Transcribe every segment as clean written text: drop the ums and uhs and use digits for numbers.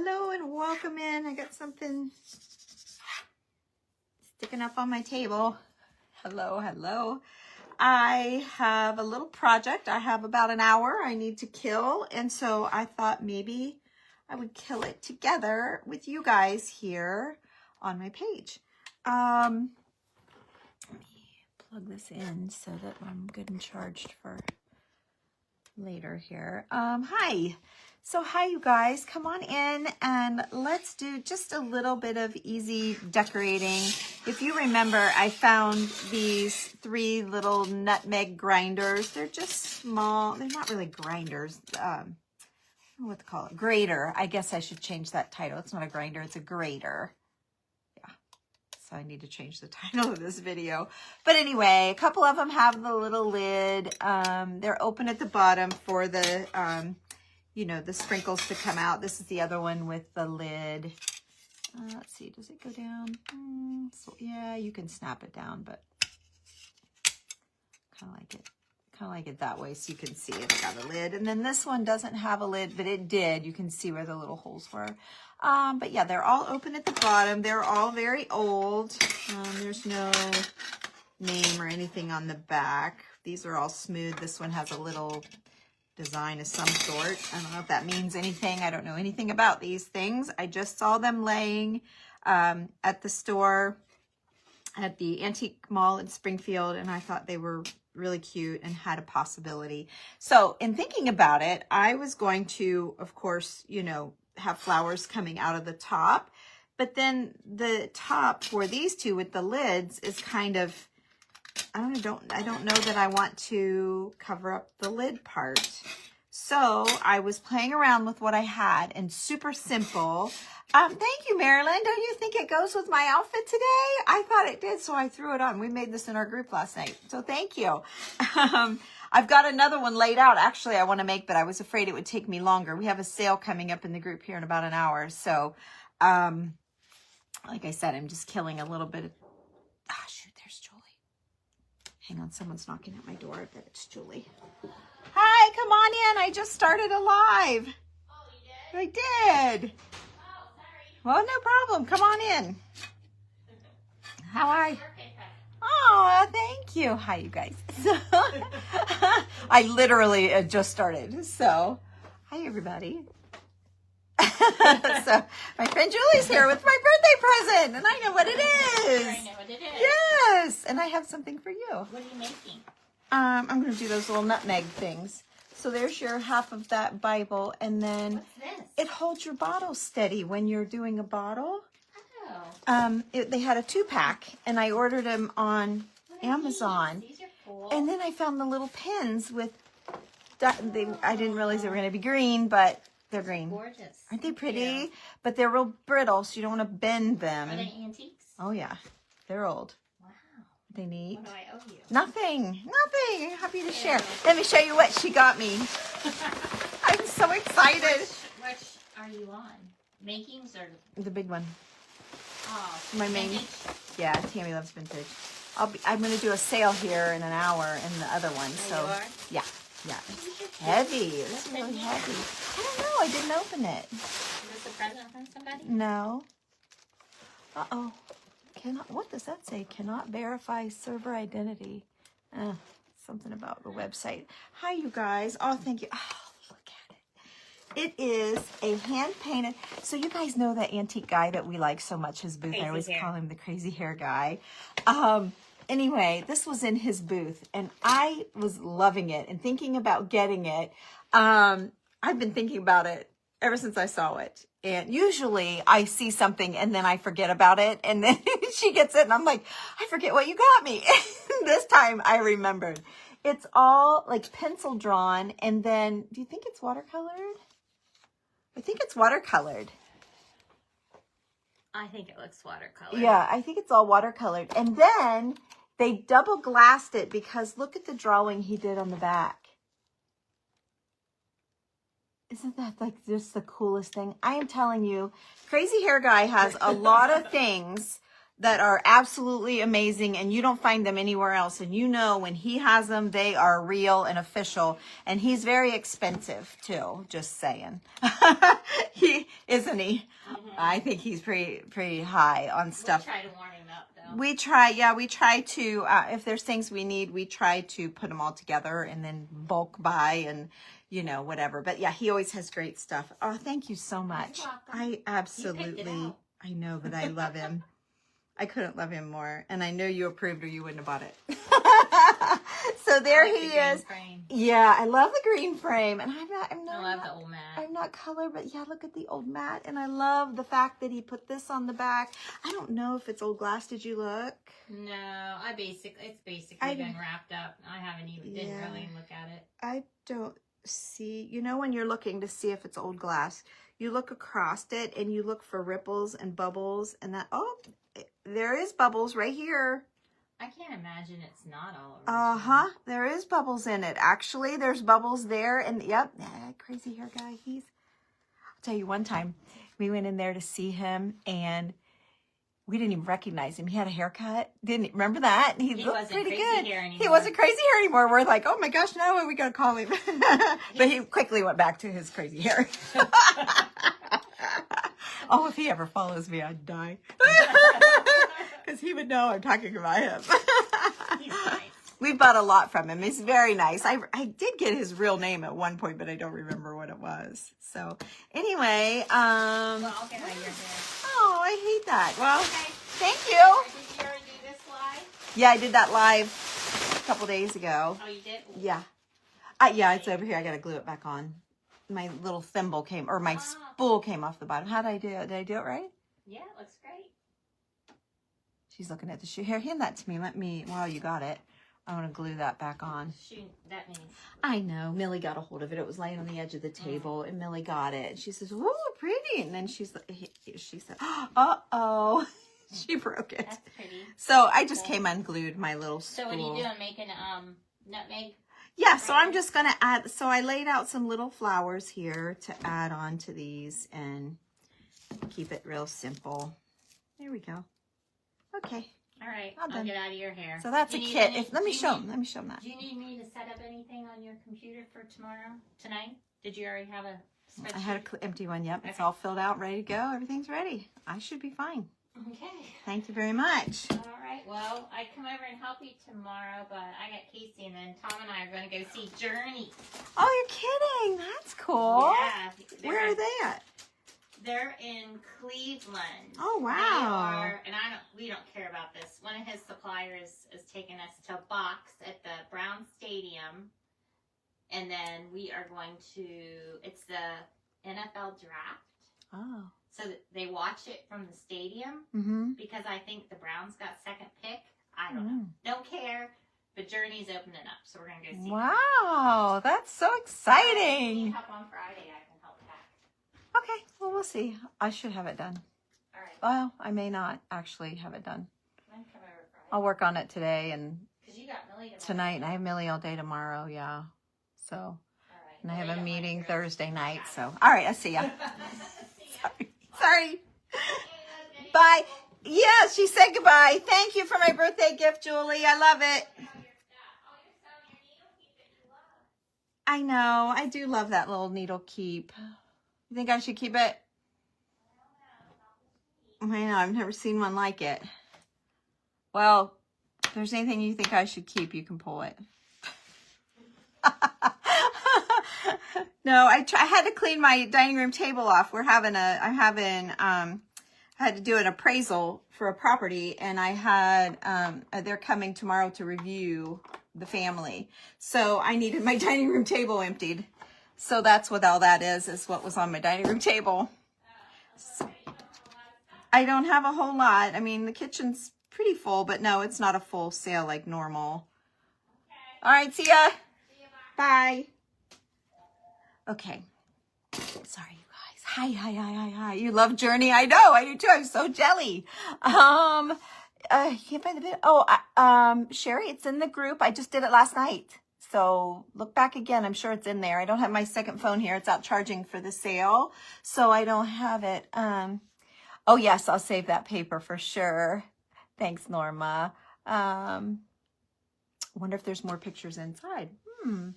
Hello and welcome in. I got something sticking up on my table. Hello, hello. I have a little project. I have about an hour I need to kill. And so I thought maybe I would kill it together with you guys here on my page. Let me plug this in so that I'm good and charged for later here. Hi. So hi you guys, come on in and let's do just a little bit of easy decorating. If you remember, I found these 3 little nutmeg grinders. They're just small. They're not really grinders. I don't know what to call it. Grater. I guess I should change that title. It's not a grinder, it's a grater. Yeah. So I need to change the title of this video. But anyway, a couple of them have the little lid. They're open at the bottom for the you know, the sprinkles to come out. This is the other one with the lid. Let's see, does it go down? So, yeah, you can snap it down, but kind of like it that way so you can see it's got a lid. And then this one doesn't have a lid, but it did. You can see where the little holes were. But yeah, they're all open at the bottom. They're all very old. There's no name or anything on the back. These are all smooth. This one has a little design of some sort. I don't know if that means anything. I don't know anything about these things. I just saw them laying at the store at the antique mall in Springfield, and I thought they were really cute and had a possibility. So in thinking about it, I was going to, of course, you know, have flowers coming out of the top, but then the top for these two with the lids is kind of, I don't know that I want to cover up the lid part. So I was playing around with what I had and super simple. Thank you, Marilyn. Don't you think it goes with my outfit today? I thought it did, so I threw it on. We made this in our group last night, so thank you. I've got another one laid out. Actually, I want to make, but I was afraid it would take me longer. We have a sale coming up in the group here in about an hour. So, like I said, I'm just killing a little bit of, shoot, there's Julie. Hang on, someone's knocking at my door. I bet it's Julie. Hi, come on in. I just started a live. Oh, you did? I did. Oh, sorry. Well, no problem. Come on in. How are you? Birthday present. Oh, thank you. Hi, you guys. So, I literally just started. So, hi, everybody. So, my friend Julie's here with my birthday present, and I know what it is. I know what it is. Yes, and I have something for you. What are you making? I'm going to do those little nutmeg things. So there's your half of that Bible, and then What's this? it holds your bottle steady when you're doing a bottle. Oh. They had a 2-pack, and I ordered them on Amazon. These are cool. And then I found the little pins with, I didn't realize they were going to be green, but they're green. Gorgeous. Aren't they pretty? Yeah. But they're real brittle, so you don't want to bend them. Are they antiques? Oh, yeah. They're old. Wow. They neat. What do I owe you? Nothing. I'm happy to share. Let me show you what she got me. I'm so excited. Which are you on? Makings or? The big one. Oh. My main. vintage? Yeah, Tammy loves vintage. I'm going to do a sale here in an hour in the other one. Oh, So you are? yeah. It's heavy. It's really heavy. I don't know. I didn't open it. Is this a present from somebody? No. Uh-oh. What does that say? Cannot verify server identity. Something about the website. Hi, you guys. Oh, thank you. Oh, look at it. It is a hand-painted. So you guys know that antique guy that we like so much, his booth. Crazy I always hair. call him the crazy hair guy. Anyway, this was in his booth, and I was loving it and thinking about getting it. I've been thinking about it ever since I saw it. And usually I see something and then I forget about it. And then she gets it and I'm like, I forget what you got me. This time I remembered. It's all like pencil drawn. And then, do you think it's watercolored? I think it's watercolored. I think it looks watercolor. Yeah, I think it's all watercolored. And then they double glassed it because look at the drawing he did on the back. Isn't that like just the coolest thing? I am telling you, Crazy Hair Guy has a lot of things that are absolutely amazing, and you don't find them anywhere else. And you know when he has them, they are real and official. And he's very expensive too, just saying. Isn't he? Mm-hmm. I think he's pretty high on stuff. We'll try to warm him up, though. We try to, if there's things we need, we try to put them all together and then bulk buy and, you know, whatever. But yeah, he always has great stuff. Oh, thank you so much. You're welcome. I absolutely, I know, but I love him. I couldn't love him more. And I know you approved or you wouldn't have bought it. So there he is. Frame. Yeah, I love the green frame. And I love the old mat. I'm not color, but yeah, look at the old mat. And I love the fact that he put this on the back. I don't know if it's old glass. Did you look? No, it's basically been wrapped up. I didn't really look at it. I don't see, you know, when you're looking to see if it's old glass, you look across it and you look for ripples and bubbles and that, oh, there is bubbles right here. I can't imagine it's not all over. Uh-huh. There is bubbles in it. Actually, there's bubbles there. And yep, that crazy hair guy, I'll tell you one time, we went in there to see him and we didn't even recognize him. He had a haircut. Remember that? He looked pretty good. He wasn't crazy hair anymore. We're like, oh my gosh, no, we got to call him. But he quickly went back to his crazy hair. Oh, if he ever follows me, I'd die. Because he would know I'm talking about him. He's nice. We've bought a lot from him. He's very nice. I did get his real name at one point, but I don't remember what it was. So anyway, Well, I'll get out of your hair. oh, I hate that. Well, Okay. thank you. Did you already do this live? Yeah, I did that live a couple days ago. Oh, you did? Yeah. Yeah, it's over here. I got to glue it back on. My little thimble came, or my spool came off the bottom. How did I do it? Did I do it right? Yeah, it looks great. She's looking at the shoe. Here, hand that to me. While you got it, I want to glue that back on. Shoot, that means. I know. Millie got a hold of it. It was laying on the edge of the table, and Millie got it. And she says, "Whoa, pretty!" And then she said, "Uh-oh." She broke it. That's pretty. So I just came unglued my little spool. So what are you doing? Making nutmeg? Yeah, so I'm just going to add, so I laid out some little flowers here to add on to these and keep it real simple. There we go. Okay. All right, All I'll done. get out of your hair. So that's a kit. Let me show them that. Do you need me to set up anything on your computer for tonight? Did you already have a spreadsheet? I had an empty one. Yep, it's Okay. all filled out, ready to go. Everything's ready. I should be fine. Okay. Thank you very much. All right. Well, I come over and help you tomorrow, but I got Casey, and then Tom and I are going to go see Journey. Oh, you're kidding. That's cool. Yeah. Where are they at? They're in Cleveland. Oh, wow. They are, and we don't care about this. One of his suppliers is taking us to box at the Brown Stadium, and then we are going to. It's the NFL draft. Oh. So that they watch it from the stadium because I think the Browns got second pick. I don't know. Don't care. But Journey's opening up, so we're going to go see Wow, that's so exciting. Help on Friday, I can help pack. Okay, well, we'll see. I should have it done. All right. Well, I may not actually have it done. I'm come over Friday. I'll work on it today and Because you got Millie tonight, and I have Millie all day tomorrow, yeah. So, All right. and I have Millie a don't meeting like her. Thursday night, so. All right, I'll see ya. See ya. Sorry. Bye. Yeah, she said goodbye. Thank you for my birthday gift, Julie. I love it. I know. I do love that little needle keep. You think I should keep it? I know. I've never seen one like it. Well, if there's anything you think I should keep, you can pull it. No, I had to clean my dining room table off. I had to do an appraisal for a property, and I had, they're coming tomorrow to review the family. So I needed my dining room table emptied. So that's what all that is what was on my dining room table. So, I don't have a whole lot. I mean, the kitchen's pretty full, but no, it's not a full sale like normal. All right, see ya. Bye. Okay. Sorry, you guys. Hi. You love Journey? I know. I do too. I'm so jelly. Can't find the video. Oh, Sherry, it's in the group. I just did it last night. So look back again. I'm sure it's in there. I don't have my second phone here. It's out charging for the sale. So I don't have it. Oh yes, I'll save that paper for sure. Thanks, Norma. Wonder if there's more pictures inside. Oh,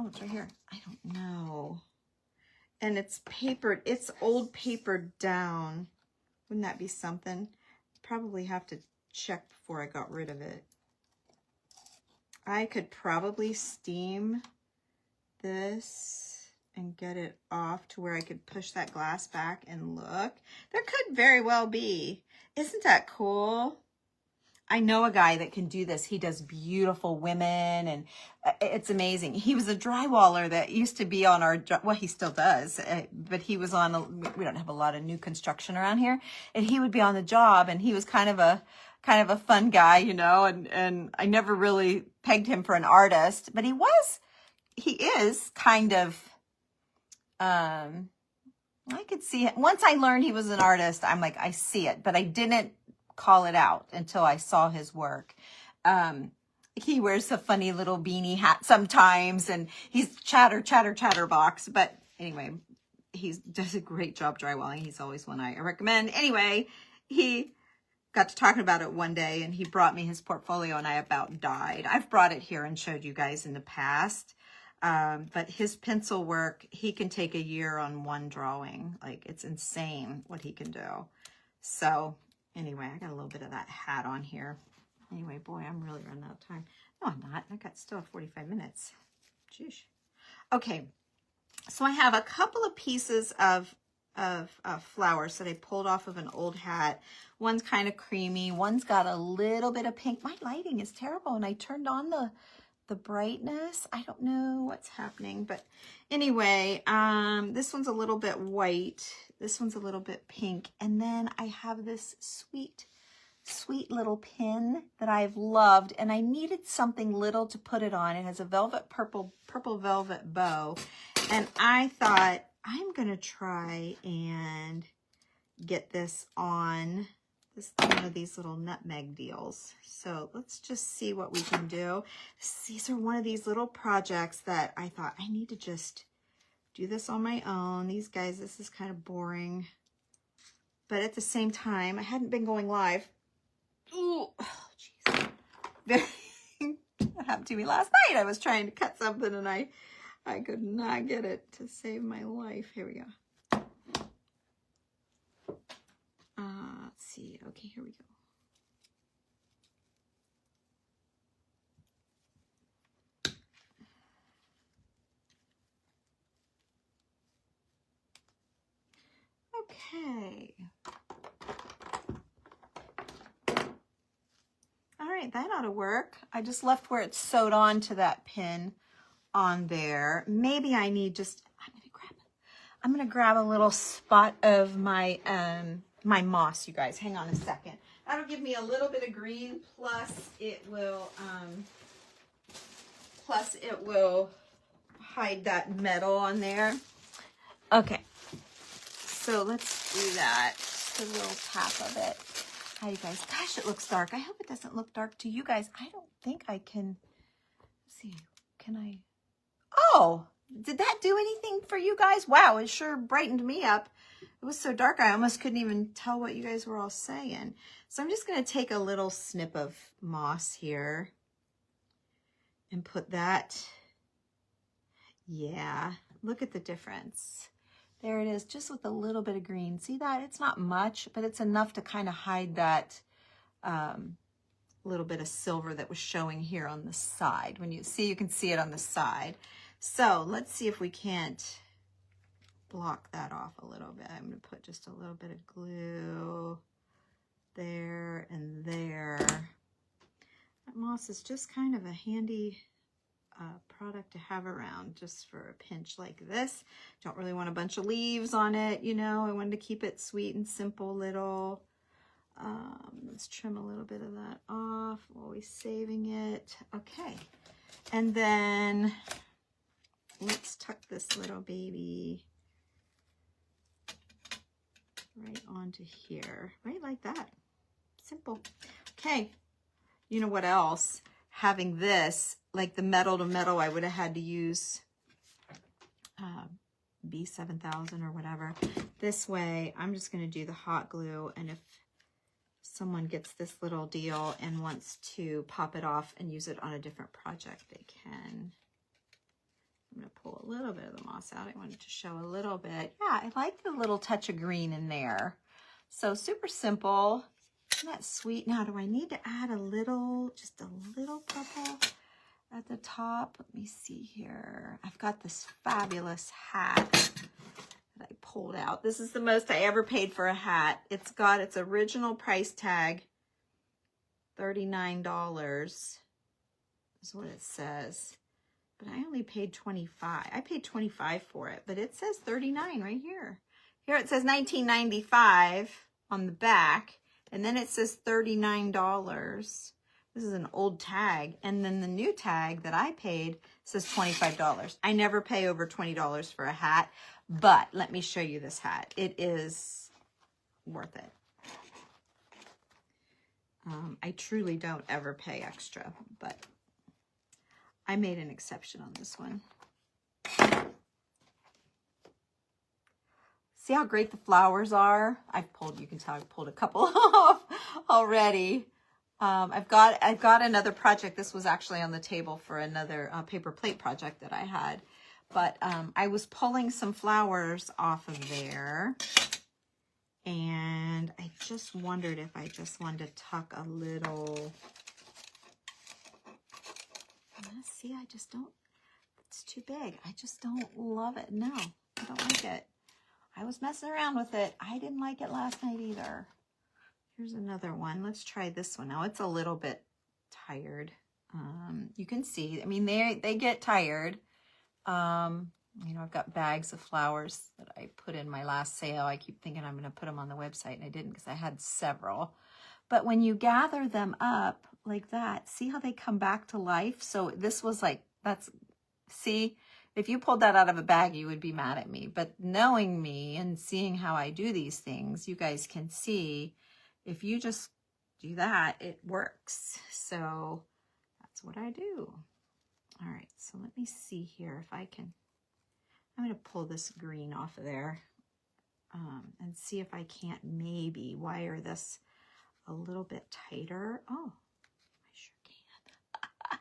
it's right here. I don't know. And it's papered. It's old papered down. Wouldn't that be something? Probably have to check before I got rid of it. I could probably steam this and get it off to where I could push that glass back and look. There could very well be. Isn't that cool? I know a guy that can do this. He does beautiful women, and it's amazing. He was a drywaller that used to be on our, well, he still does, but he was on, we don't have a lot of new construction around here, and he would be on the job, and he was kind of a fun guy, you know, and I never really pegged him for an artist, but he is kind of, I could see it. Once I learned he was an artist, I'm like, I see it, but I didn't call it out until I saw his work. He wears a funny little beanie hat sometimes, and he's chatterbox. But anyway, he does a great job drywalling. He's always one I recommend. Anyway, he got to talking about it one day, and he brought me his portfolio, and I about died. I've brought it here and showed you guys in the past. But his pencil work, he can take a year on one drawing. Like, it's insane what he can do. So anyway, I got a little bit of that hat on here. Anyway, boy, I'm really running out of time. No, I'm not. I got still 45 minutes. Jeez. Okay, so I have a couple of pieces of flowers that I pulled off of an old hat. One's kind of creamy. One's got a little bit of pink. My lighting is terrible, and I turned on the brightness. I don't know what's happening, but anyway, this one's a little bit white. This one's a little bit pink. And then I have this sweet little pin that I've loved, and I needed something little to put it on. It has a velvet purple velvet bow, and I thought I'm gonna try and get this on one of these little nutmeg deals. So let's just see what we can do. These are one of these little projects that I thought I need to just do this on my own. These guys, this is kind of boring, but at the same time, I hadn't been going live. Ooh, oh, jeez. That happened to me last night. I was trying to cut something, and I could not get it to save my life. Here we go. Let's see. Okay, here we go. Okay. All right, that ought to work. I just left where it's sewed on to that pin on there. Maybe I need just, I'm gonna grab a little spot of my my moss, you guys. Hang on a second. That'll give me a little bit of green, plus it will hide that metal on there. Okay, so let's do that. Just a little tap of it. Hi, you guys. Gosh, it looks dark. I hope it doesn't look dark to you guys. I don't think I can. Let's see, can I? Oh, did that do anything for you guys? Wow, it sure brightened me up. It was so dark, I almost couldn't even tell what you guys were all saying. So I'm just going to take a little snip of moss here and put that. Yeah, look at the difference. There it is, just with a little bit of green. See that? It's not much, but it's enough to kind of hide that little bit of silver that was showing here on the side. When you see, you can see it on the side. So let's see if we can't block that off a little bit. I'm going to put just a little bit of glue there and there. That moss is just kind of a handy product to have around just for a pinch like this. Don't really want a bunch of leaves on it, you know. I wanted to keep it sweet and simple little. Let's trim a little bit of that off while we're saving it. Okay, and then let's tuck this little baby right onto here, right like that. Simple. Okay, you know what else? Having this, like the metal to metal, I would have had to use B7000 or whatever. This way, I'm just going to do the hot glue, and if someone gets this little deal and wants to pop it off and use it on a different project, they can. I'm going to pull a little bit of the moss out. I wanted to show a little bit. Yeah, I like the little touch of green in there. So super simple. Isn't that sweet? Now, do I need to add a little, just a little purple at the top? Let me see here. I've got this fabulous hat that I pulled out. This is the most I ever paid for a hat. It's got its original price tag, $39 is what it says. But I only paid $25. I paid $25 for it, but it says $39 right here. Here it says $19.95 on the back, and then it says $39. This is an old tag, and then the new tag that I paid says $25. I never pay over $20 for a hat, but let me show you this hat. It is worth it. I truly don't ever pay extra, but I made an exception on this one. See how great the flowers are? You can tell I've pulled a couple off already. I've got another project. This was actually on the table for another paper plate project that I had. But I was pulling some flowers off of there. And I just wondered if I just wanted to tuck a little. See, I just don't, it's too big. I just don't love it. No, I don't like it. I was messing around with it. I didn't like it last night either. Here's another one. Let's try this one. Now it's a little bit tired. You can see, I mean, they get tired. You know, I've got bags of flowers that I put in my last sale. I keep thinking I'm going to put them on the website, and I didn't because I had several. But when you gather them up like that, see how they come back to life? So this was like, see, if you pulled that out of a bag, you would be mad at me. But knowing me and seeing how I do these things, you guys can see if you just do that, it works. So that's what I do. All right, so let me see here if I can, I'm going to pull this green off of there and see if I can't maybe wire this a little bit tighter. Oh, I sure can.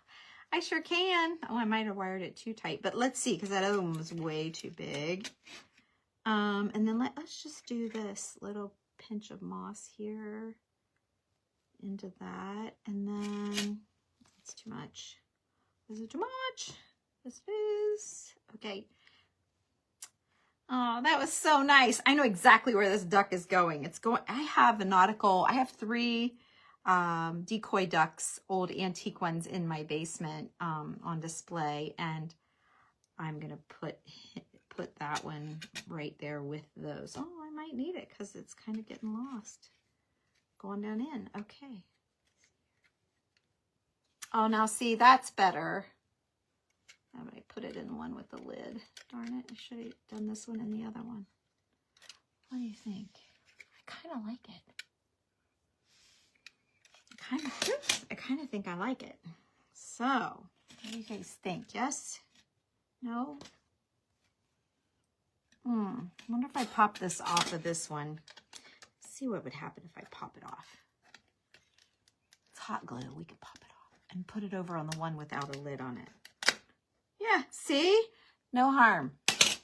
I sure can. Oh, I might have wired it too tight, but let's see, because that other one was way too big. And then let's just do this little pinch of moss here into that, and then it's too much. Is it too much? This is okay. Oh, that was so nice. I know exactly where this duck is going. It's going, I have I have 3 decoy ducks, old antique ones in my basement on display. And I'm going to put that one right there with those. Oh, I might need it because it's kind of getting lost. Going down in. Okay. Oh, now see, that's better. How would I put it in the one with the lid? Darn it, I should have done this one and the other one. What do you think? I kind of like it. I kind of think I like it. So, what do you guys think? Yes? No? Wonder if I pop this off of this one. See what would happen if I pop it off. It's hot glue. We could pop it off and put it over on the one without a lid on it. Yeah, see? No harm.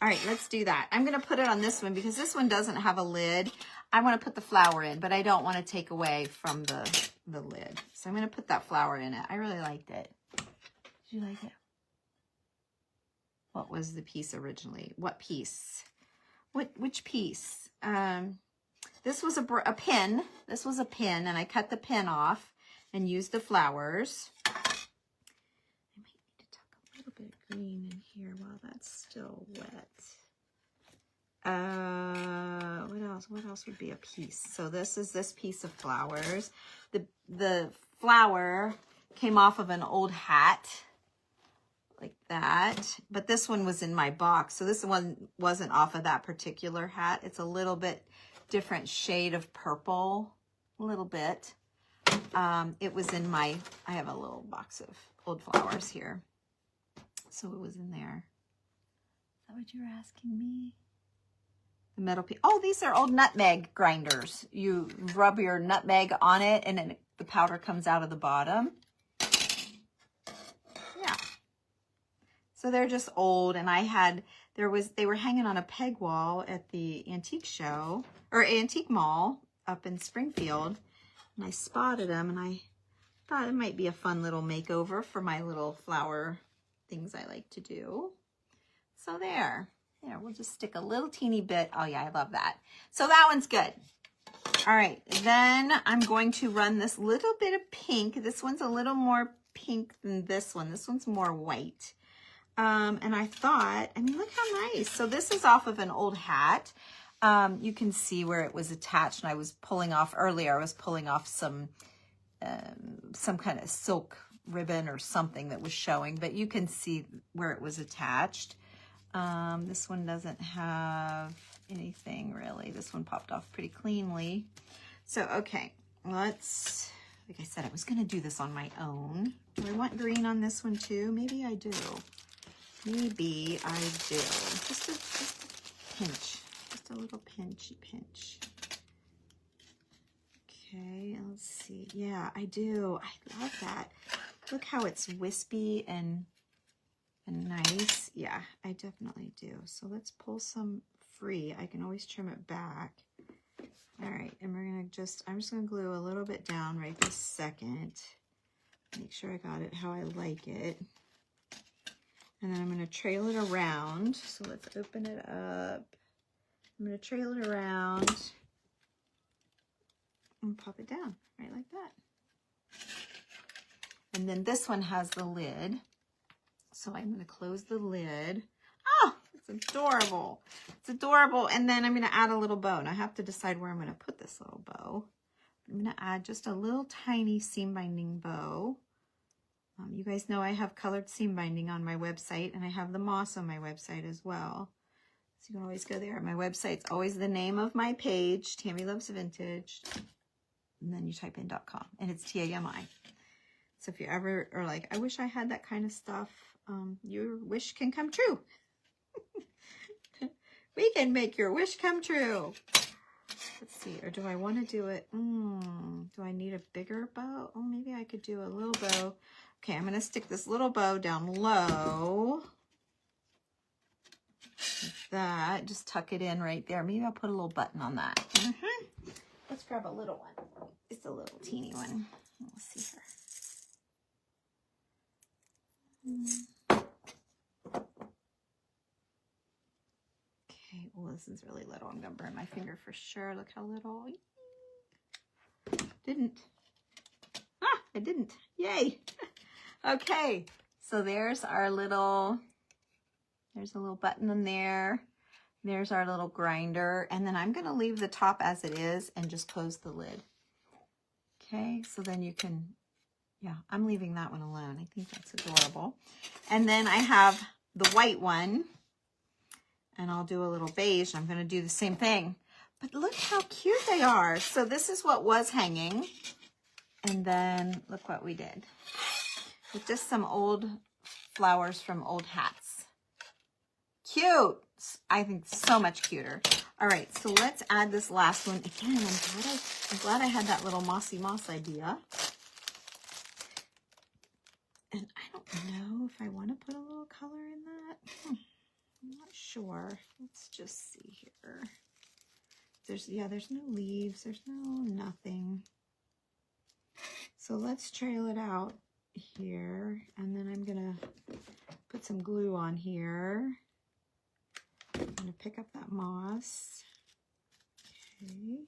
All right, let's do that. I'm going to put it on this one because this one doesn't have a lid. I want to put the flower in, but I don't want to take away from the lid. So I'm going to put that flower in it. I really liked it. Did you like it? What was the piece originally? What piece? Which piece? This was a pin. This was a pin, and I cut the pin off and used the flowers. Green in here while that's still wet. What else would be a piece? So this is this piece of flowers. The flower came off of an old hat like that, but this one was in my box, so this one wasn't off of that particular hat. It's a little bit different shade of purple, a little bit. It was in I have a little box of old flowers here. So it was in there. Is that what you were asking me? The metal piece. Oh, these are old nutmeg grinders. You rub your nutmeg on it and then the powder comes out of the bottom. Yeah. So they're just old, and they were hanging on a peg wall at the antique show or antique mall up in Springfield, and I spotted them, and I thought it might be a fun little makeover for my little flower things I like to do. So there, we'll just stick a little teeny bit. Oh yeah, I love that. So that one's good. All right, then I'm going to run this little bit of pink. This one's a little more pink than this one. This one's more white. And I thought, I mean, look how nice. So this is off of an old hat. You can see where it was attached, and I was pulling off earlier. I was pulling off some kind of silk ribbon or something that was showing, but you can see where it was attached. This one doesn't have anything really. This one popped off pretty cleanly. So, okay, like I said, I was going to do this on my own. Do I want green on this one too? Maybe I do. Maybe I do. Just a pinch. Just a little pinch. Okay, let's see. Yeah, I do. I love that. Look how it's wispy and nice. Yeah, I definitely do. So let's pull some free. I can always trim it back. All right, and I'm just gonna glue a little bit down right this second. Make sure I got it how I like it. And then I'm gonna trail it around. So let's open it up. I'm gonna trail it around and pop it down right like that. And then this one has the lid. So I'm gonna close the lid. Oh, it's adorable. It's adorable. And then I'm gonna add a little bow. And I have to decide where I'm gonna put this little bow. I'm gonna add just a little tiny seam binding bow. You guys know I have colored seam binding on my website, and I have the moss on my website as well. So you can always go there. My website's always the name of my page, Tammy Loves Vintage. And then you type in .com, and it's TAMI. So if you ever are like, I wish I had that kind of stuff, your wish can come true. We can make your wish come true. Let's see, or do I want to do it? Do I need a bigger bow? Oh, maybe I could do a little bow. Okay, I'm going to stick this little bow down low. Like that. Just tuck it in right there. Maybe I'll put a little button on that. Let's grab a little one. Just a little teeny one. Let's see here. Okay, well, this is really little. I'm going to burn my finger for sure. Look how little. Didn't. Ah, I didn't. Yay. Okay, so there's our little, there's a little button in there. There's our little grinder. And then I'm going to leave the top as it is and just close the lid. Okay, so then you can, yeah, I'm leaving that one alone. I think that's adorable. And then I have the white one. And I'll do a little beige. I'm going to do the same thing. But look how cute they are. So this is what was hanging. And then look what we did. With just some old flowers from old hats. Cute. I think so much cuter. All right, so let's add this last one. Again, I'm glad I had that little mossy moss idea. And I don't know if I want to put a little color in that. I'm not sure. Let's just see here. There's no leaves. There's nothing. So let's trail it out here, and then I'm gonna put some glue on here. I'm gonna pick up that moss. Okay.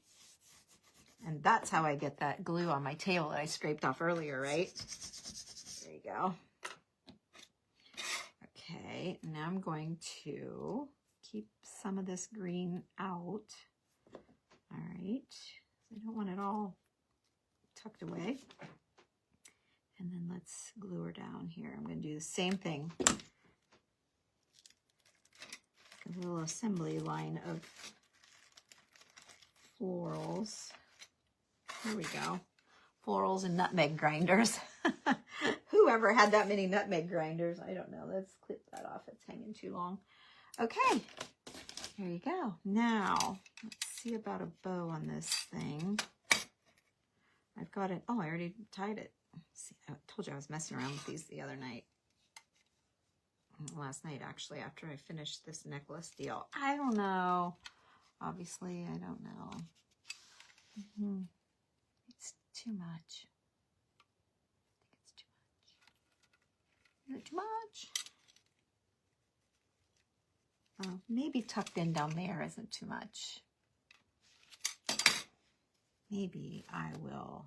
And that's how I get that glue on my tail that I scraped off earlier, right? There you go. Okay, now I'm going to keep some of this green out. All right, I don't want it all tucked away. And then let's glue her down here. I'm going to do the same thing. A little assembly line of florals. Here we go. Florals and nutmeg grinders. Whoever had that many nutmeg grinders? I don't know. Let's clip that off. It's hanging too long. Okay. There you go. Now, let's see about a bow on this thing. I've got it. Oh, I already tied it. See, I told you I was messing around with these the other night. Last night, actually, after I finished this necklace deal. I don't know. Obviously, I don't know. It's too much. I think it's too much. Is it too much? Oh, maybe tucked in down there isn't too much. Maybe I will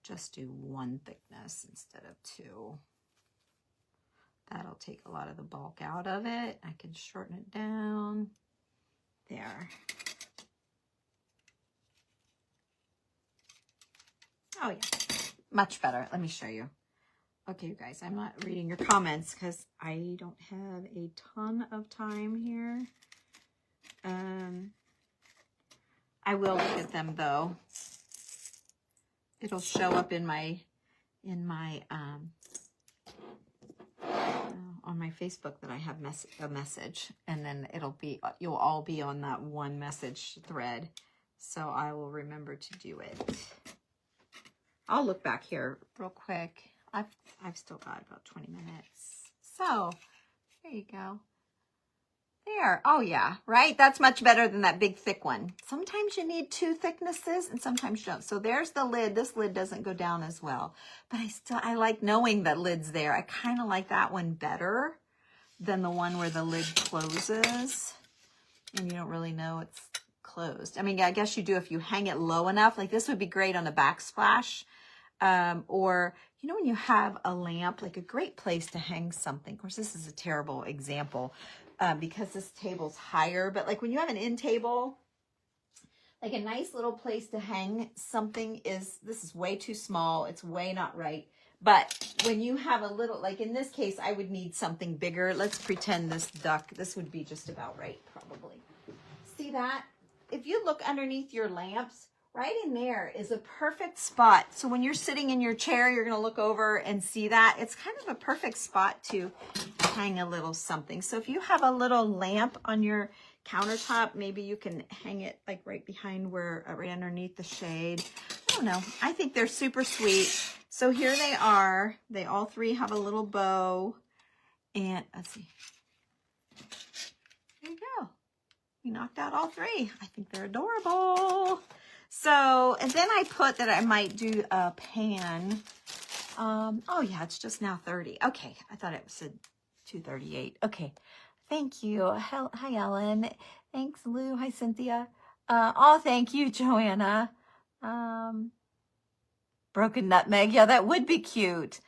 just do one thickness instead of two. That'll take a lot of the bulk out of it. I can shorten it down. There. Oh yeah, much better. Let me show you. Okay, you guys, I'm not reading your comments because I don't have a ton of time here. I will look at them though. It'll show up in my on my Facebook that I have a message, and then you'll all be on that one message thread. So I will remember to do it. I'll look back here real quick. I've still got about 20 minutes. So there you go. There. Oh yeah, right? That's much better than that big thick one. Sometimes you need two thicknesses and sometimes you don't. So there's the lid. This lid doesn't go down as well. But I like knowing that lid's there. I kind of like that one better than the one where the lid closes and you don't really know it's closed. I mean, I guess you do if you hang it low enough. Like this would be great on a backsplash. Or, you know, when you have a lamp, like a great place to hang something. Of course, this is a terrible example because this table's higher. But like when you have an end table, like a nice little place to hang something this is way too small. It's way not right. But when you have a little, like in this case, I would need something bigger. Let's pretend this would be just about right, probably. See that? If you look underneath your lamps, right in there is a perfect spot. So when you're sitting in your chair, you're going to look over and see that. It's kind of a perfect spot to hang a little something. So if you have a little lamp on your countertop, maybe you can hang it like right behind right underneath the shade. I don't know. I think they're super sweet. So here they are. They all three have a little bow. And let's see. There you go. We knocked out all three. I think they're adorable. So, and then I put that I might do a pan. Oh yeah, it's just now 30. Okay, I thought it said 2:38. Okay, thank you. Hi, Ellen. Thanks, Lou. Hi, Cynthia. Oh, thank you, Joanna. Broken nutmeg. Yeah, that would be cute.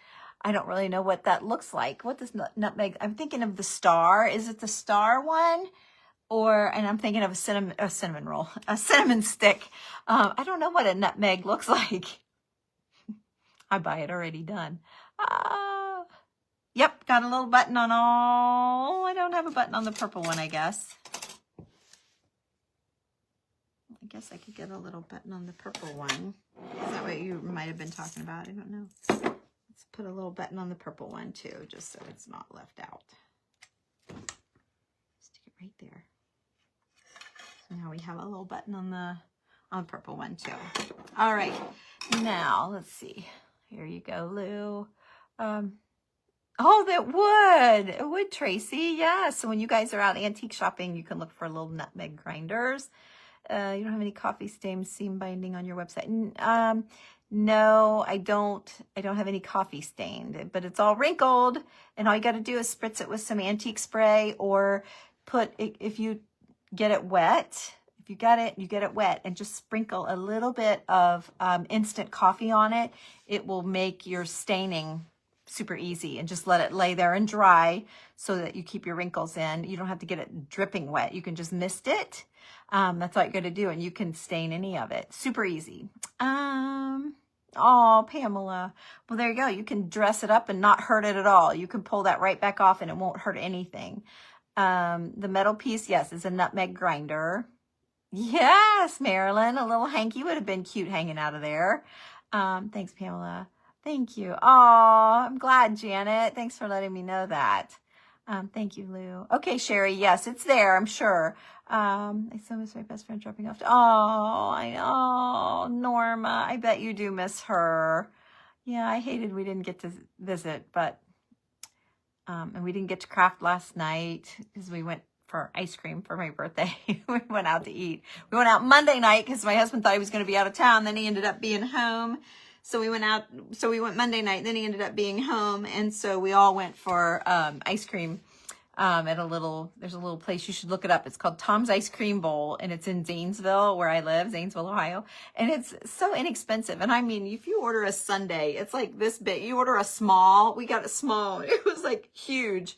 I don't really know what that looks like. What does nutmeg? I'm thinking of the star. Is it the star one? And I'm thinking of a cinnamon roll, a cinnamon stick. I don't know what a nutmeg looks like. I buy it already done. Yep, got a little button on all. I don't have a button on the purple one, I guess. I guess I could get a little button on the purple one. Is that what you might have been talking about? I don't know. Let's put a little button on the purple one too, just so it's not left out. Stick it right there. So now we have a little button on the purple one too. All right, now let's see. Here you go, Lou. Oh, that would. It would, Tracy. Yeah. So when you guys are out antique shopping, you can look for little nutmeg grinders. You don't have any coffee stain seam binding on your website. No, I don't have any coffee stained, but it's all wrinkled, and all you got to do is spritz it with some antique spray, or if you get it wet, you get it wet, and just sprinkle a little bit of instant coffee on it. It will make your staining super easy, and just let it lay there and dry so that you keep your wrinkles in. You don't have to get it dripping wet. You can just mist it. That's all you got to do, and you can stain any of it. Super easy. Oh, Pamela. Well, there you go. You can dress it up and not hurt it at all. You can pull that right back off and it won't hurt anything. The metal piece, yes, is a nutmeg grinder. Yes, Marilyn, a little hanky would have been cute hanging out of there. Thanks, Pamela. Thank you. Oh, I'm glad, Janet. Thanks for letting me know that. Thank you, Lou. Okay, Sherry. Yes, it's there. I'm sure. I still miss my best friend dropping off. Oh, I know. Norma, I bet you do miss her. Yeah, I hated we didn't get to visit, but, and we didn't get to craft last night because we went for ice cream for my birthday. We went out to eat. We went out Monday night because my husband thought he was going to be out of town. Then he ended up being home. So we went Monday night, then he ended up being home. And so we all went for, ice cream, at there's a little place, you should look it up. It's called Tom's Ice Cream Bowl, and it's in Zanesville, where I live, Zanesville, Ohio. And it's so inexpensive. And I mean, if you order a sundae, it's like this big. You order a small, we got a small. It was like huge.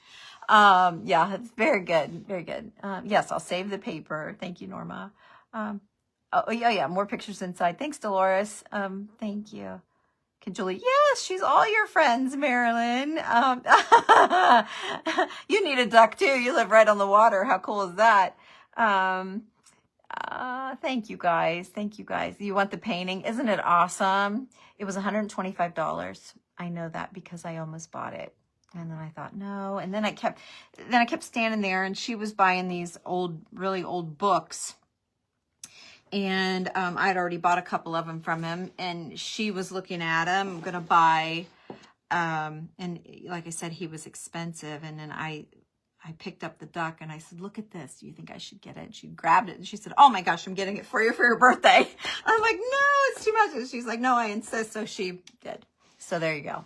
Yeah, it's very good. Very good. Yes, I'll save the paper. Thank you, Norma. Oh yeah, more pictures inside. Thanks, Dolores. Thank you. Julie, yes, she's all your friends, Marilyn. You need a duck too. You live right on the water. How cool is that? Thank you guys. Thank you guys. You want the painting? Isn't it awesome? It was $125. I know that because I almost bought it. And then I thought, no. And then I kept standing there, and she was buying these really old books. And I'd already bought a couple of them from him, and she was looking at them. I'm gonna buy, and like I said, he was expensive. And then I picked up the duck, and I said, "Look at this. Do you think I should get it?" And she grabbed it, and she said, "Oh my gosh, I'm getting it for you for your birthday." I'm like, "No, it's too much." And she's like, "No, I insist." So she did. So there you go.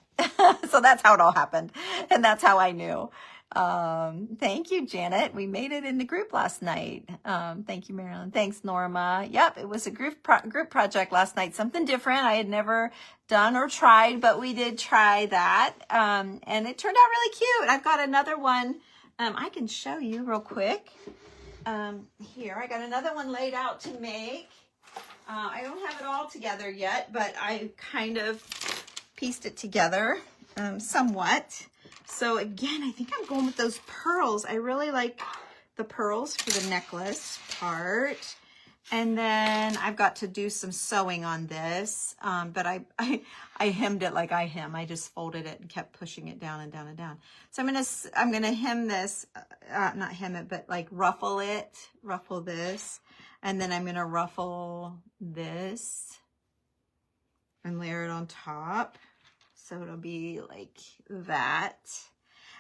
So that's how it all happened, and that's how I knew. Thank you, Janet. We made it in the group last night. Thank you, Marilyn. Thanks, Norma. Yep, it was a group project last night. Something different I had never done or tried, but we did try that. And it turned out really cute. I've got another one. I can show you real quick. Here, I got another one laid out to make. I don't have it all together yet, but I kind of pieced it together, somewhat. So again, I think I'm going with those pearls. I really like the pearls for the necklace part. And then I've got to do some sewing on this. But I hemmed it like I hem. I just folded it and kept pushing it down and down and down. So I'm gonna hem this, not hem it, but like ruffle this. And then I'm gonna ruffle this and layer it on top. So it'll be like that.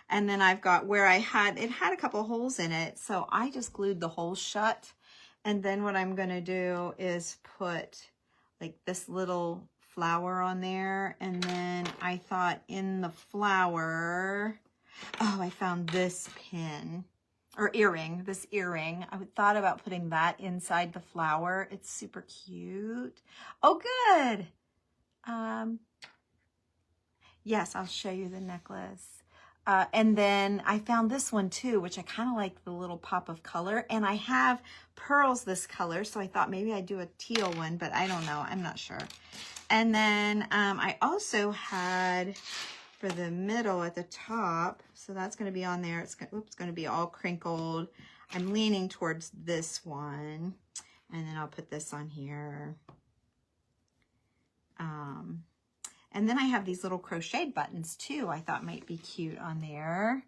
And then I've got where it had a couple holes in it. So I just glued the holes shut. And then what I'm gonna do is put like this little flower on there. And then I thought in the flower, oh, I found this pin or earring, this earring. I thought about putting that inside the flower. It's super cute. Oh, good. Yes, I'll show you the necklace. And then I found this one too, which I kind of like the little pop of color. And I have pearls this color, so I thought maybe I'd do a teal one, but I don't know. I'm not sure. And then I also had for the middle at the top, so that's going to be on there. It's going to be all crinkled. I'm leaning towards this one. And then I'll put this on here. And then I have these little crocheted buttons too. I thought might be cute on there.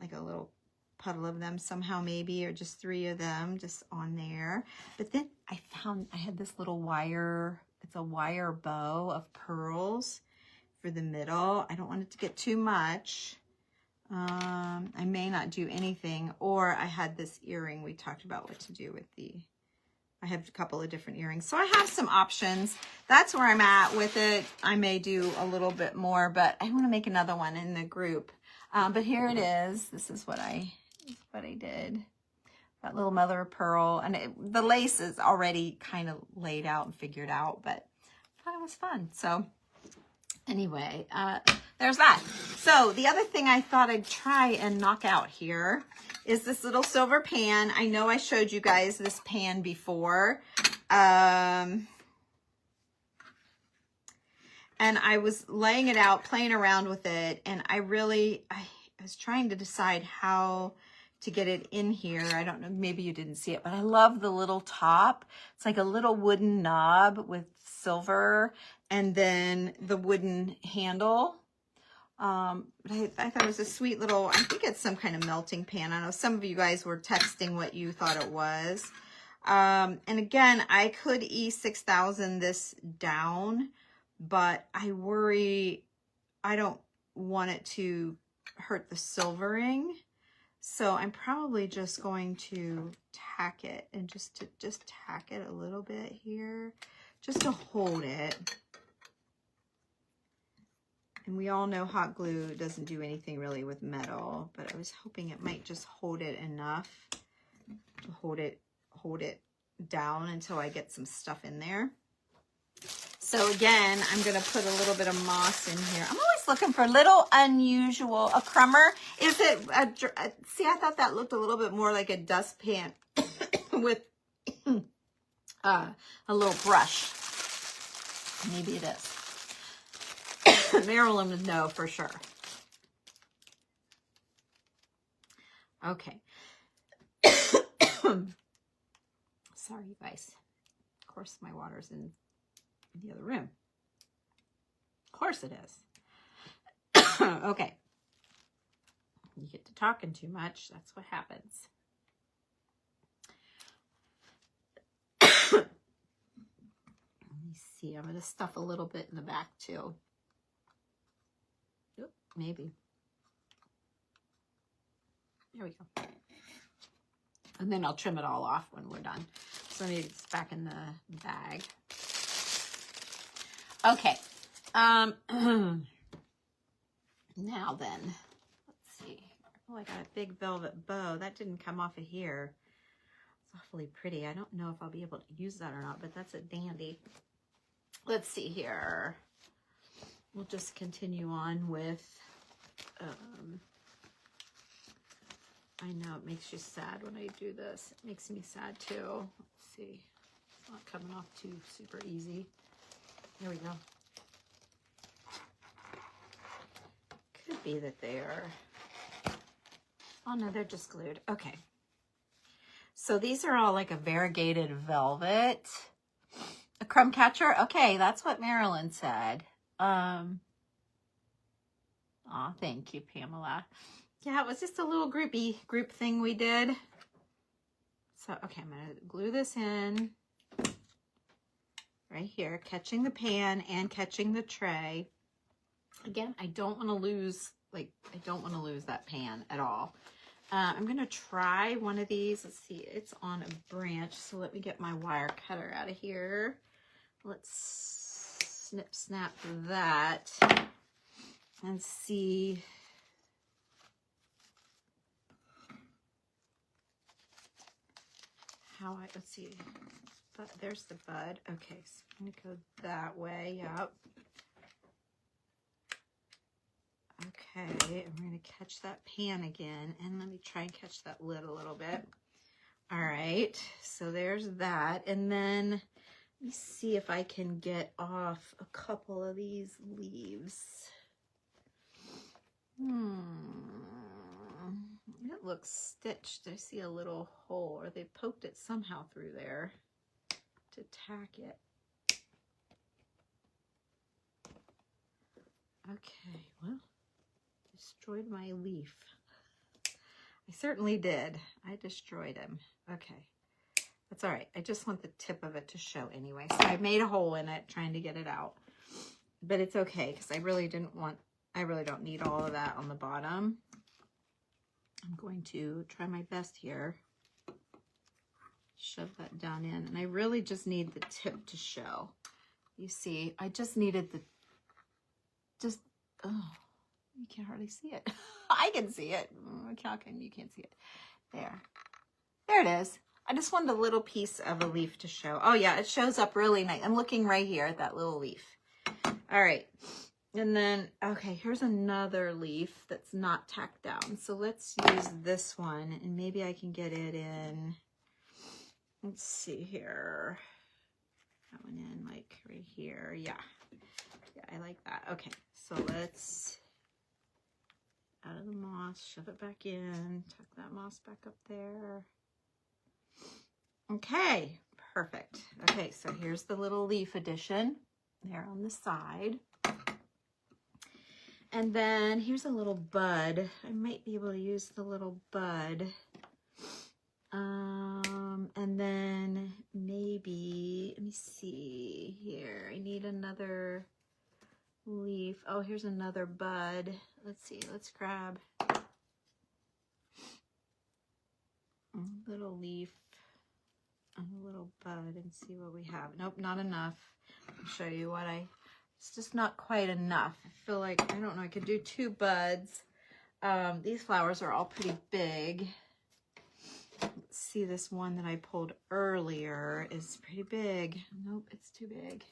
Like a little puddle of them somehow maybe, or just 3 of them just on there. But then I had this little wire, it's a wire bow of pearls for the middle. I don't want it to get too much. I may not do anything. Or I had this earring. We talked about what to do with I have a couple of different earrings. So I have some options. That's where I'm at with it. I may do a little bit more, but I want to make another one in the group. But here it is. This is what I did. That little mother of pearl. And the lace is already kind of laid out and figured out, but I thought it was fun. So anyway, there's that. So the other thing I thought I'd try and knock out here is this little silver pan. I know I showed you guys this pan before. And I was laying it out, playing around with it, and I was trying to decide how to get it in here. I don't know, maybe you didn't see it, but I love the little top. It's like a little wooden knob with silver, and then the wooden handle. But I thought it was a sweet little, I think it's some kind of melting pan. I know some of you guys were texting what you thought it was. And again, I could E6000 this down, but I worry, I don't want it to hurt the silvering. So I'm probably just going to tack it and just tack it a little bit here, just to hold it. And we all know hot glue doesn't do anything really with metal, but I was hoping it might just hold it enough to hold it down until I get some stuff in there. So again, I'm going to put a little bit of moss in here. I'm always looking for little unusual, a crummer. Is it, see, I thought that looked a little bit more like a dustpan with a little brush. Maybe it is. Marilyn would know for sure. Okay. Sorry, you guys. Of course, my water's in the other room. Of course it is. Okay. You get to talking too much. That's what happens. Let me see. I'm going to stuff a little bit in the back too. Oop, maybe. There we go. And then I'll trim it all off when we're done. So maybe it's back in the bag. Okay. Now then, let's see. Oh, I got a big velvet bow. That didn't come off of here. It's awfully pretty. I don't know if I'll be able to use that or not, but that's a dandy. Let's see here. We'll just continue on with, I know it makes you sad when I do this. It makes me sad too. Let's see. It's not coming off too super easy. There we go. Could be that they are, oh no, they're just glued. Okay. So these are all like a variegated velvet. A crumb catcher? Okay, that's what Marilyn said. Aw, thank you, Pamela. Yeah, it was just a little group thing we did. So, okay, I'm going to glue this in right here, catching the pan and catching the tray. Again, I don't want to lose, I don't want to lose that pan at all. I'm going to try one of these. Let's see, it's on a branch. So let me get my wire cutter out of here. Let's snip, snap that and see. Let's see, but there's the bud. Okay, so I'm gonna go that way, yep. Okay, I'm gonna catch that pan again, and let me try and catch that lid a little bit. All right, so there's that, and then let me see if I can get off a couple of these leaves. It looks stitched. I see a little hole, or they poked it somehow through there to tack it. Okay, well, destroyed my leaf. I certainly did. I destroyed him. Okay, that's all right. I just want the tip of it to show anyway. So I made a hole in it trying to get it out, but it's okay because I really don't need all of that on the bottom. I'm going to try my best here. Shove that down in. And I really just need the tip to show. You see, I just needed oh, you can't hardly see it. I can see it. How come you can't see it? There it is. I just wanted a little piece of a leaf to show. Oh yeah, it shows up really nice. I'm looking right here at that little leaf. All right. And then, okay, here's another leaf that's not tacked down. So let's use this one, and maybe I can get it in, let's see here. That one in like right here. Yeah, I like that. Okay, so let's, out of the moss, shove it back in, tuck that moss back up there. Okay, perfect. Okay, so here's the little leaf addition there on the side. And then here's a little bud. I might be able to use the little bud. And then maybe, let me see here. I need another leaf. Oh, here's another bud. Let's see, let's grab a little leaf and a little bud and see what we have. Nope, not enough. I'll show you what it's just not quite enough. I feel like, I don't know, I could do 2 buds. These flowers are all pretty big. Let's see, this one that I pulled earlier is pretty big. Nope, it's too big.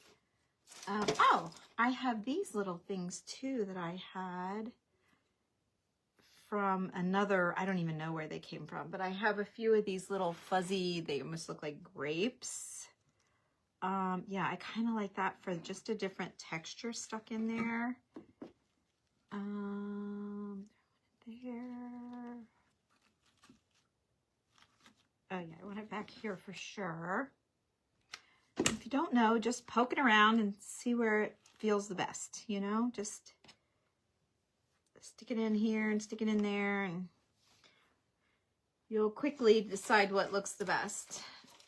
Oh, I have these little things too that I had from another, I don't even know where they came from, but I have a few of these little fuzzy, they almost look like grapes. Yeah, I kind of like that for just a different texture stuck in there. There. Oh yeah, I want it back here for sure. If you don't know, just poke it around and see where it feels the best, you know? Just stick it in here and stick it in there, and you'll quickly decide what looks the best.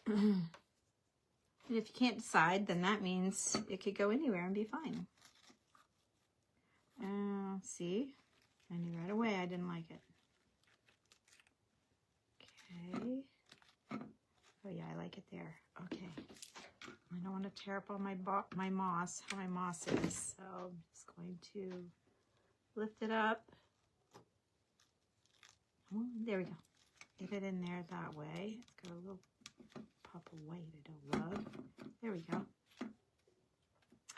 And if you can't decide, then that means it could go anywhere and be fine. See? I knew right away I didn't like it. Okay. Oh yeah, I like it there. Okay. I don't want to tear up all my moss, how my moss is. So I'm just going to lift it up. Oh, there we go. Get it in there that way. It's got a little pop of white I don't love. There we go.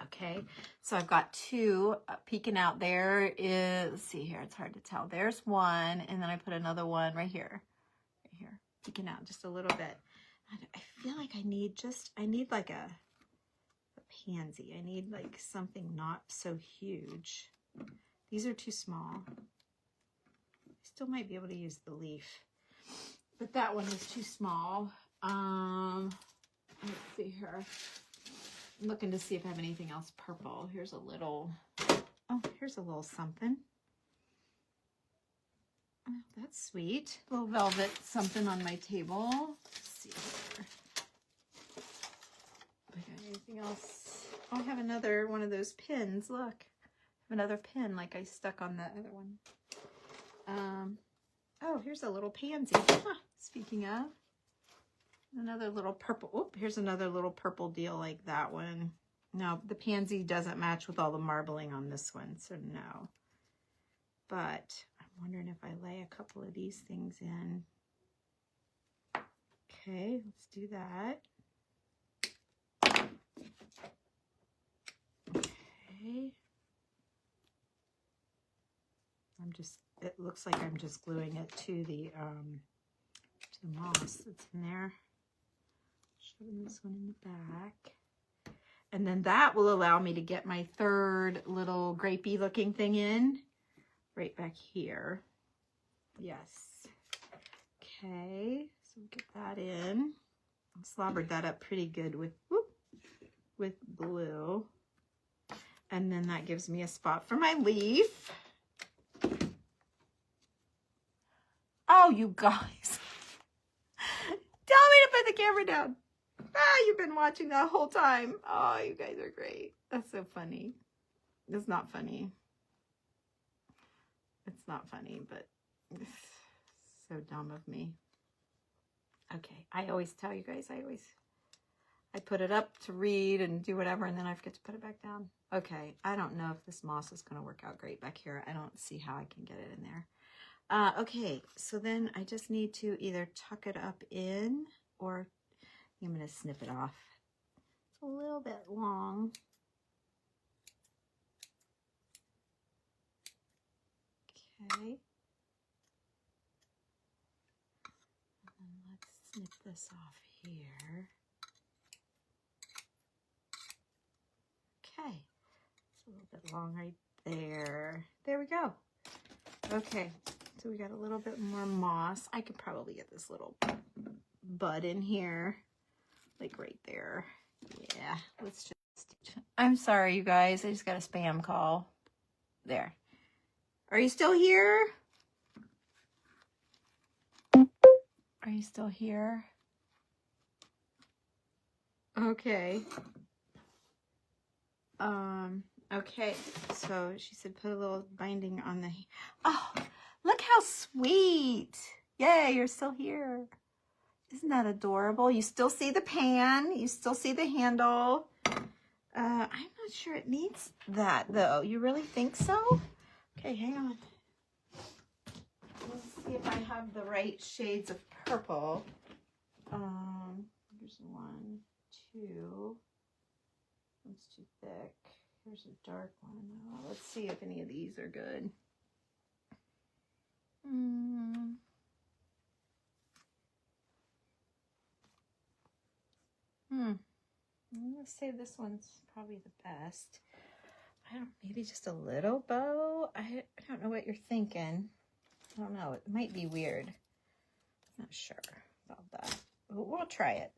Okay, so I've got 2 peeking out there. Let's see here, it's hard to tell. There's one, and then I put another one right here, peeking out just a little bit. I feel like I need like a pansy. I need like something not so huge. These are too small. I still might be able to use the leaf, but that one is too small. Let's see here. I'm looking to see if I have anything else purple. Here's a little something. Oh, that's sweet. A little velvet something on my table. Let's see here. I got anything else? Oh, I have another one of those pins. Look, I have another pin like I stuck on the other one. Oh, here's a little pansy. Speaking of, another little purple. Oh, here's another little purple deal like that one. No, the pansy doesn't match with all the marbling on this one, so no. But I'm wondering if I lay a couple of these things in. Okay, let's do that. Okay. It looks like I'm just gluing it to the moss that's in there. Shoving this one in the back. And then that will allow me to get my 3rd little grapey looking thing in right back here. Yes. Okay, so get that in. I slobbered that up pretty good with glue. And then that gives me a spot for my leaf. Oh, you guys. Tell me to put the camera down. You've been watching that whole time. Oh, you guys are great. That's so funny. It's not funny. It's not funny, but it's so dumb of me. Okay, I always tell you guys, I put it up to read and do whatever, and then I forget to put it back down. Okay, I don't know if this moss is going to work out great back here. I don't see how I can get it in there. Okay, so then I just need to either tuck it up in, or I'm going to snip it off. It's a little bit long. Okay. And then let's snip this off here. Okay. It's a little bit long right there. There we go. Okay. So we got a little bit more moss. I could probably get this little bud in here. Like right there. Yeah. Let's just... I'm sorry, you guys. I just got a spam call. There. Are you still here? Are you still here? Okay. Okay. So she said put a little binding on the... Oh, look how sweet. Yay, you're still here. Isn't that adorable? You still see the pan. You still see the handle. I'm not sure it needs that, though. You really think so? Okay, hang on. Let's see if I have the right shades of purple. Here's 1, 2. One's too thick. Here's a dark one. Oh, let's see if any of these are good. I'm gonna say this one's probably the best. Maybe just a little bow. I don't know what you're thinking. I don't know. It might be weird. Not sure about that. But we'll try it.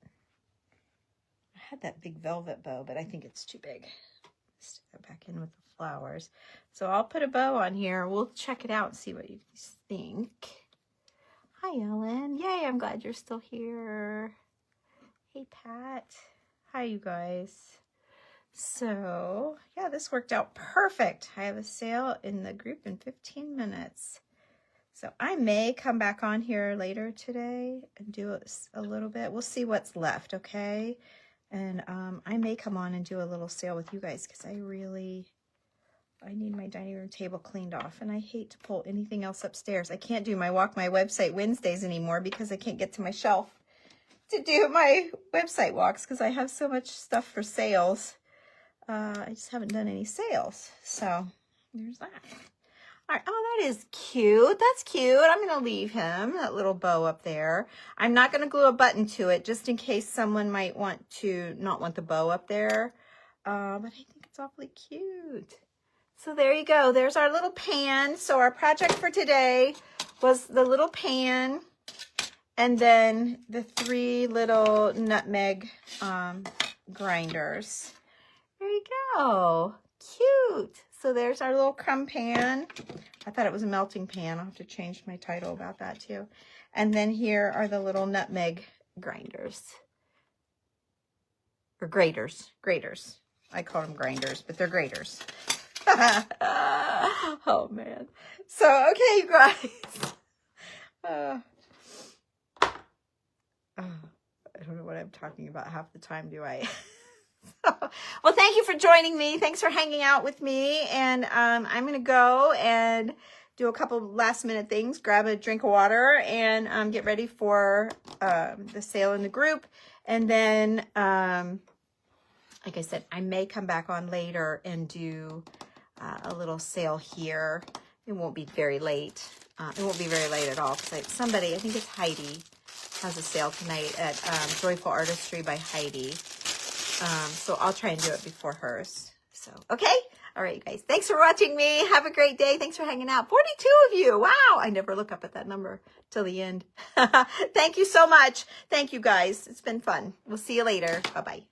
I had that big velvet bow, but I think it's too big. Stick that back in with the flowers. So I'll put a bow on here. We'll check it out and see what you think. Hi, Ellen. Yay, I'm glad you're still here. Hey, Pat. Hi, you guys. So, yeah, this worked out perfect. I have a sale in the group in 15 minutes. So I may come back on here later today and do a little bit. We'll see what's left, okay? And I may come on and do a little sale with you guys because I need my dining room table cleaned off. And I hate to pull anything else upstairs. I can't do my Walk My Website Wednesdays anymore because I can't get to my shelf to do my website walks because I have so much stuff for sales. I just haven't done any sales. So there's that. All right. Oh, that is cute. That's cute. I'm going to leave him, that little bow up there. I'm not going to glue a button to it just in case someone might want to not want the bow up there. But I think it's awfully cute. So there you go. There's our little pan. So our project for today was the little pan and then the 3 little nutmeg grinders. There you go. Cute. So there's our little crumb pan. I thought it was a melting pan. I'll have to change my title about that too. And then here are the little nutmeg grinders. Or graters. Graters. I call them grinders, but they're graters. Oh, man. So, okay, you guys. I don't know what I'm talking about half the time, do I? Well, thank you for joining me. Thanks for hanging out with me. And I'm going to go and do a couple last minute things, grab a drink of water and get ready for the sale in the group. And then, like I said, I may come back on later and do a little sale here. It won't be very late. It won't be very late at all. Because somebody, I think it's Heidi, has a sale tonight at Joyful Artistry by Heidi. So I'll try and do it before hers. So, okay. All right, you guys. Thanks for watching me. Have a great day. Thanks for hanging out. 42 of you. Wow. I never look up at that number till the end. Thank you so much. Thank you, guys. It's been fun. We'll see you later. Bye-bye.